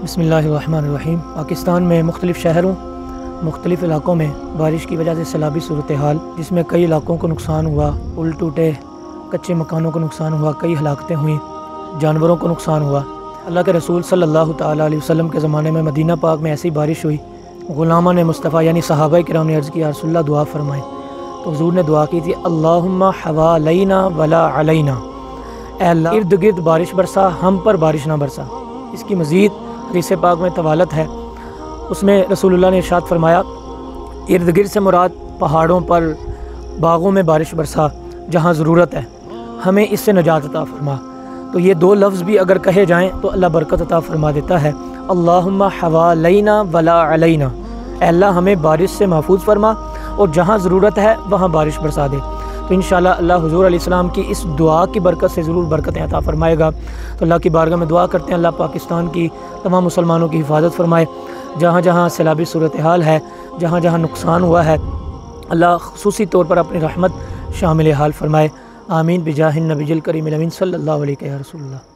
بسم اللہ الرحمن الرحیم۔ پاکستان میں مختلف شہروں مختلف علاقوں میں بارش کی وجہ سے سیلابی صورتحال، جس میں کئی علاقوں کو نقصان ہوا، پل ٹوٹے، کچے مکانوں کو نقصان ہوا، کئی ہلاکتیں ہوئیں، جانوروں کو نقصان ہوا۔ اللہ کے رسول صلی اللہ تعالیٰ علیہ وسلم کے زمانے میں مدینہ پاک میں ایسی بارش ہوئی، غلامان مصطفیٰ یعنی صحابہ کرام نے عرض کیا رسول اللہ دعا فرمائیں، تو حضور نے دعا کی تھی اللہم حوالینا ولا علینا، اے اللہ ارد گرد بارش برسا، ہم پر بارش نہ برسا۔ اس کی مزید حدیث پاک میں طوالت ہے، اس میں رسول اللہ نے ارشاد فرمایا ارد گرد سے مراد پہاڑوں پر، باغوں میں بارش برسا جہاں ضرورت ہے، ہمیں اس سے نجات عطا فرما۔ تو یہ دو لفظ بھی اگر کہے جائیں تو اللہ برکت عطا فرما دیتا ہے۔ اللہم حوالینا ولا علینا، اے اللہ ہمیں بارش سے محفوظ فرما اور جہاں ضرورت ہے وہاں بارش برسا دے۔ تو انشاءاللہ اللہ حضور علیہ السلام کی اس دعا کی برکت سے ضرور برکتیں عطا فرمائے گا۔ تو اللہ کی بارگاہ میں دعا کرتے ہیں اللہ پاکستان کی تمام مسلمانوں کی حفاظت فرمائے، جہاں جہاں سیلابی صورتحال ہے، جہاں جہاں نقصان ہوا ہے، اللہ خصوصی طور پر اپنی رحمت شامل حال فرمائے۔ آمین بجاہ النبی الکریم الامین صلی اللہ علیہ یا رسول اللہ۔